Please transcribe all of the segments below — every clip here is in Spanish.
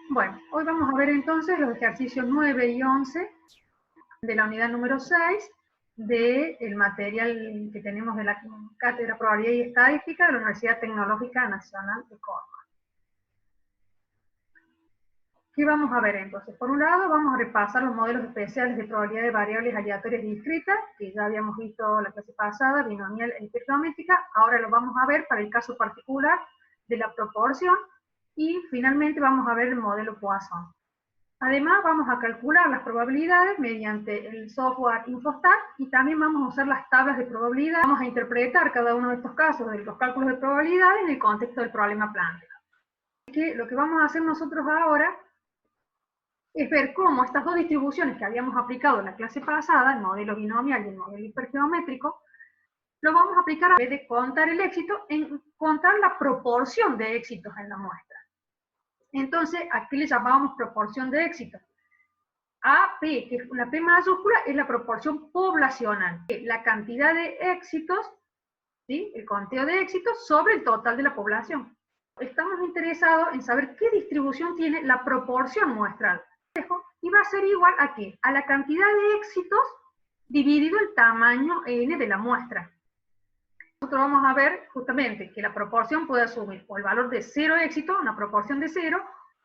Bueno, hoy vamos a ver entonces los ejercicios 9 y 11 de la unidad número 6 del material que tenemos de la Cátedra Probabilidad y Estadística de la Universidad Tecnológica Nacional de Córdoba. ¿Qué vamos a ver entonces? Por un lado, vamos a repasar los modelos especiales de probabilidad de variables aleatorias discretas, que ya habíamos visto la clase pasada, binomial e hipergeométrica. Ahora lo vamos a ver para el caso particular de la proporción. Y finalmente vamos a ver el modelo Poisson. Además, vamos a calcular las probabilidades mediante el software Infostat y también vamos a usar las tablas de probabilidad. Vamos a interpretar cada uno de estos casos de los cálculos de probabilidad en el contexto del problema planteado. Lo que vamos a hacer nosotros ahora es ver cómo estas dos distribuciones que habíamos aplicado en la clase pasada, el modelo binomial y el modelo hipergeométrico, lo vamos a aplicar en vez de contar el éxito, en contar la proporción de éxitos en la muestra. Entonces, aquí le llamamos proporción de éxito. AP, que es una P mayúscula, es la proporción poblacional. La cantidad de éxitos, ¿sí?, el conteo de éxitos sobre el total de la población. Estamos interesados en saber qué distribución tiene la proporción muestral. Y va a ser igual a ¿qué? A la cantidad de éxitos dividido el tamaño n de la muestra. Nosotros vamos a ver justamente que la proporción puede asumir o el valor de 0 éxito, una proporción de 0,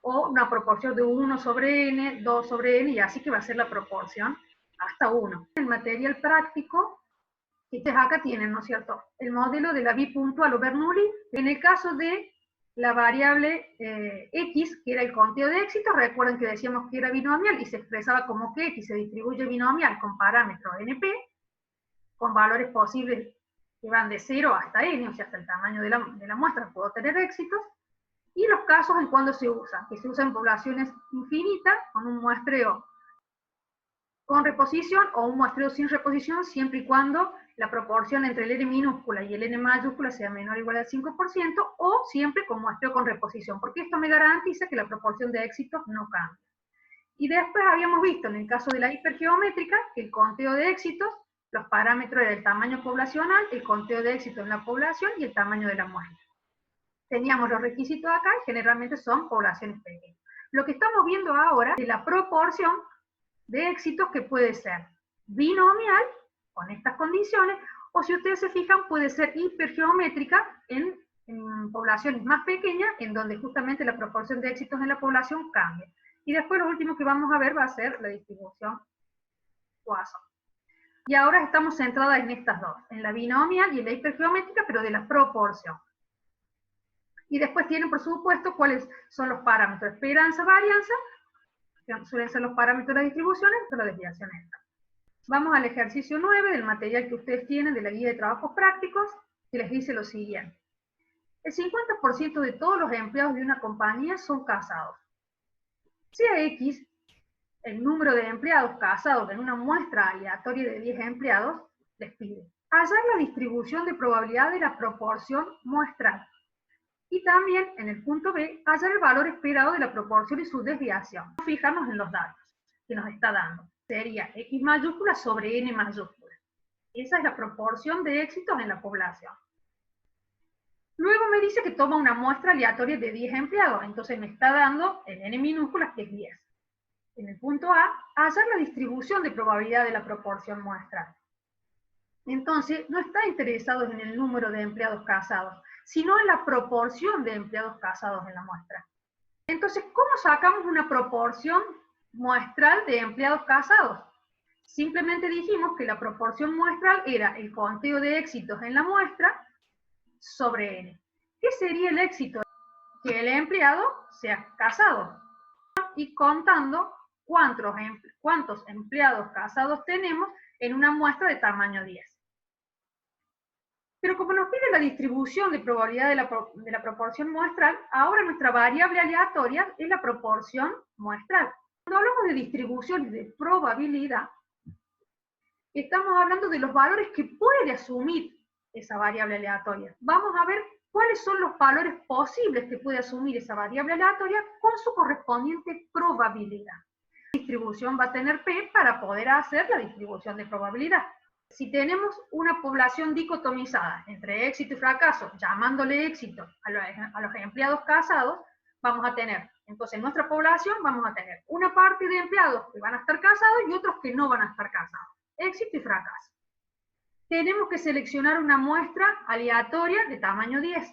o una proporción de 1 sobre n, 2 sobre n, y así que va a ser la proporción hasta 1. El material práctico, ustedes acá tienen, ¿no es cierto?, el modelo de la bipuntual o Bernoulli. En el caso de la variable x, que era el conteo de éxitos, recuerden que decíamos que era binomial y se expresaba como que x se distribuye binomial con parámetro np, con valores posibles que van de 0 hasta n, o sea, hasta el tamaño de la muestra puedo tener éxitos, y los casos en cuando se usa, que se usa en poblaciones infinitas, con un muestreo con reposición o un muestreo sin reposición, siempre y cuando la proporción entre el n minúscula y el n mayúscula sea menor o igual al 5%, o siempre con muestreo con reposición, porque esto me garantiza que la proporción de éxitos no cambia. Y después habíamos visto, en el caso de la hipergeométrica, que el conteo de éxitos, los parámetros eran el tamaño poblacional, el conteo de éxitos en la población y el tamaño de la muestra. Teníamos los requisitos acá y generalmente son poblaciones pequeñas. Lo que estamos viendo ahora es la proporción de éxitos, que puede ser binomial, con estas condiciones, o si ustedes se fijan, puede ser hipergeométrica en poblaciones más pequeñas, en donde justamente la proporción de éxitos en la población cambia. Y después lo último que vamos a ver va a ser la distribución Poisson. Y ahora estamos centradas en estas dos, en la binomial y en la hipergeométrica, pero de la proporción. Y después tienen, por supuesto, cuáles son los parámetros, esperanza, varianza, que suelen ser los parámetros de las distribuciones, pero la desviación esta. Vamos al ejercicio 9 del material que ustedes tienen de la guía de trabajos prácticos, que les dice lo siguiente. El 50% de todos los empleados de una compañía son casados. Sea X el número de empleados casados en una muestra aleatoria de 10 empleados, les pide hallar la distribución de probabilidad de la proporción muestral. Y también, en el punto B, hallar el valor esperado de la proporción y su desviación. Fijarnos en los datos que nos está dando. Sería X mayúscula sobre N mayúscula. Esa es la proporción de éxitos en la población. Luego me dice que toma una muestra aleatoria de 10 empleados. Entonces me está dando el N minúscula, que es 10. En el punto A, hallar la distribución de probabilidad de la proporción muestral. Entonces, no está interesado en el número de empleados casados, sino en la proporción de empleados casados en la muestra. Entonces, ¿cómo sacamos una proporción muestral de empleados casados? Simplemente dijimos que la proporción muestral era el conteo de éxitos en la muestra sobre n. ¿Qué sería el éxito? Que el empleado sea casado. Y contando cuántos empleados casados tenemos en una muestra de tamaño 10. Pero como nos pide la distribución de probabilidad de la proporción muestral, ahora nuestra variable aleatoria es la proporción muestral. Cuando hablamos de distribuciones de probabilidad, estamos hablando de los valores que puede asumir esa variable aleatoria. Vamos a ver cuáles son los valores posibles que puede asumir esa variable aleatoria con su correspondiente probabilidad. La distribución va a tener P para poder hacer la distribución de probabilidad. Si tenemos una población dicotomizada entre éxito y fracaso, llamándole éxito a los empleados casados, vamos a tener Entonces, en nuestra población vamos a tener una parte de empleados que van a estar casados y otros que no van a estar casados. Éxito y fracaso. Tenemos que seleccionar una muestra aleatoria de tamaño 10.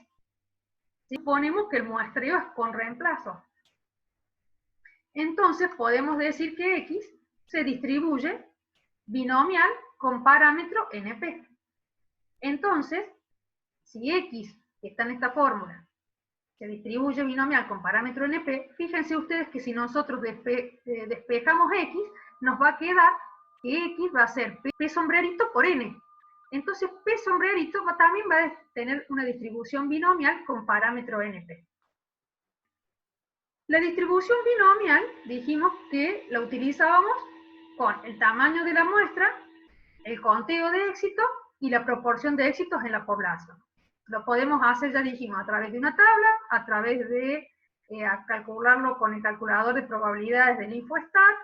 Suponemos que el muestreo es con reemplazo. Entonces, podemos decir que X se distribuye binomial con parámetro NP. Entonces, si X, que está en esta fórmula, se distribuye binomial con parámetro NP, fíjense ustedes que si nosotros despejamos X, nos va a quedar que X va a ser P sombrerito por N. Entonces P sombrerito también va a tener una distribución binomial con parámetro NP. La distribución binomial dijimos que la utilizábamos con el tamaño de la muestra, el conteo de éxito y la proporción de éxitos en la población. Lo podemos hacer, ya dijimos, a través de una tabla, a través de calcularlo con el calculador de probabilidades del InfoStat.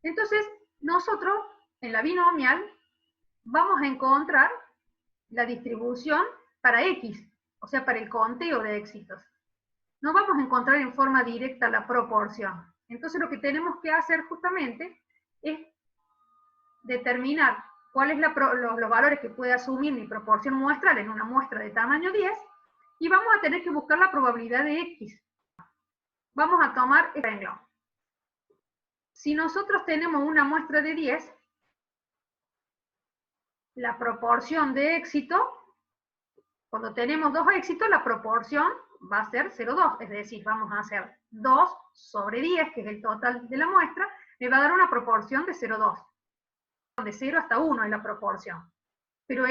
Entonces, nosotros, en la binomial, vamos a encontrar la distribución para X, o sea, para el conteo de éxitos. No vamos a encontrar en forma directa la proporción. Entonces, lo que tenemos que hacer justamente es determinar cuáles son los valores que puede asumir mi proporción muestral en una muestra de tamaño 10, y vamos a tener que buscar la probabilidad de X. Vamos a tomar este renglón. Si nosotros tenemos una muestra de 10, la proporción de éxito, cuando tenemos dos éxitos, la proporción va a ser 0,2, es decir, vamos a hacer 2 sobre 10, que es el total de la muestra, me va a dar una proporción de 0,2. De 0 hasta 1 es la proporción. Pero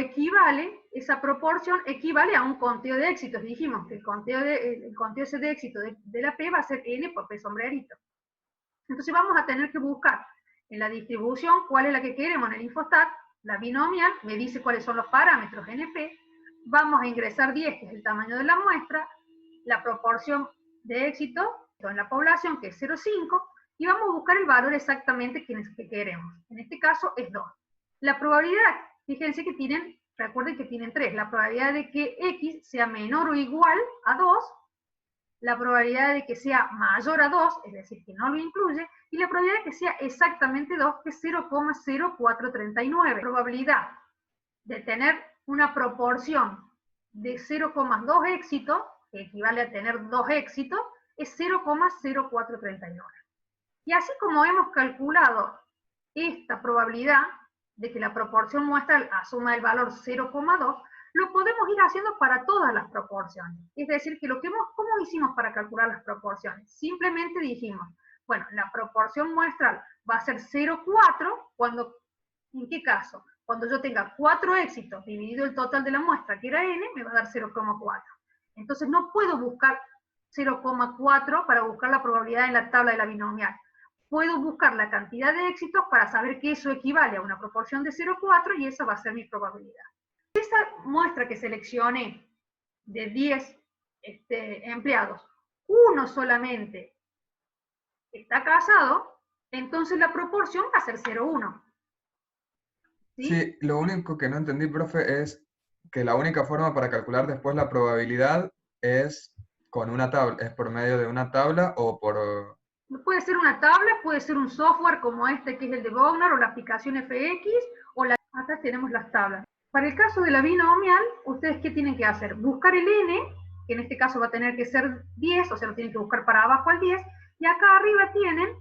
esa proporción equivale a un conteo de éxitos. Dijimos que el conteo de éxito de la P va a ser N por P sombrerito. Entonces vamos a tener que buscar en la distribución cuál es la que queremos en el InfoStat. La binomial me dice cuáles son los parámetros NP. Vamos a ingresar 10, que es el tamaño de la muestra, la proporción de éxito en la población, que es 0,5, y vamos a buscar el valor exactamente que queremos. En este caso es 2. La probabilidad, fíjense que recuerden que tienen 3. La probabilidad de que X sea menor o igual a 2, la probabilidad de que sea mayor a 2, es decir, que no lo incluye, y la probabilidad de que sea exactamente 2, que es 0,0439. La probabilidad de tener una proporción de 0,2 éxitos, que equivale a tener 2 éxitos, es 0,0439. Y así como hemos calculado esta probabilidad de que la proporción muestral asuma el valor 0,2, lo podemos ir haciendo para todas las proporciones. Es decir, que ¿cómo hicimos para calcular las proporciones? Simplemente dijimos, bueno, la proporción muestral va a ser 0,4 ¿en qué caso? Cuando yo tenga 4 éxitos dividido el total de la muestra, que era n, me va a dar 0,4. Entonces no puedo buscar 0,4 para buscar la probabilidad en la tabla de la binomial. Puedo buscar la cantidad de éxitos para saber que eso equivale a una proporción de 0,4 y esa va a ser mi probabilidad. Esa muestra que seleccioné de 10 empleados, uno solamente está casado, entonces la proporción va a ser 0,1. ¿Sí? Sí, lo único que no entendí, profe, es que la única forma para calcular después la probabilidad es con una tabla, es por medio de una tabla o por... Puede ser una tabla, puede ser un software como este que es el de Bognar, o la aplicación FX, acá tenemos las tablas. Para el caso de la binomial, ¿ustedes qué tienen que hacer? Buscar el n, que en este caso va a tener que ser 10, o sea, lo tienen que buscar para abajo al 10, y acá arriba tienen,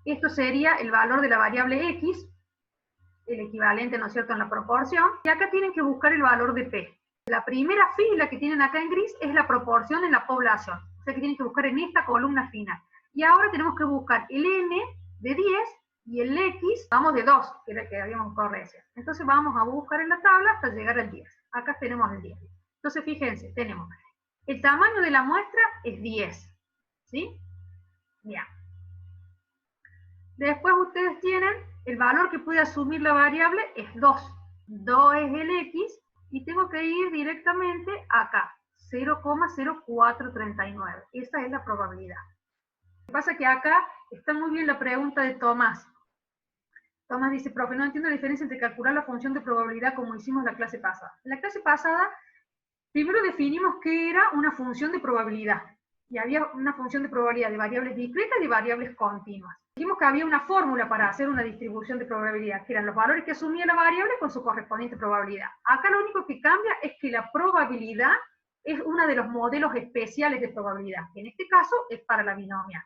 esto sería el valor de la variable x, el equivalente, ¿no es cierto?, en la proporción, y acá tienen que buscar el valor de p. La primera fila que tienen acá en gris es la proporción en la población, o sea que tienen que buscar en esta columna final. Y ahora tenemos que buscar el n de 10 y el x, vamos de 2, que era el que habíamos buscado recién. Entonces vamos a buscar en la tabla hasta llegar al 10. Acá tenemos el 10. Entonces fíjense, tenemos el tamaño de la muestra es 10. ¿Sí? Bien. Después ustedes tienen el valor que puede asumir la variable es 2. 2 es el x y tengo que ir directamente acá, 0,0439. Esa es la probabilidad. Lo que pasa es que acá está muy bien la pregunta de Tomás. Tomás dice, profe, no entiendo la diferencia entre calcular la función de probabilidad como hicimos en la clase pasada. En la clase pasada, primero definimos qué era una función de probabilidad. y había una función de probabilidad de variables discretas y de variables continuas. Dijimos que había una fórmula para hacer una distribución de probabilidad, que eran los valores que asumía la variable con su correspondiente probabilidad. Acá lo único que cambia es que la probabilidad es uno de los modelos especiales de probabilidad, que en este caso es para la binomial.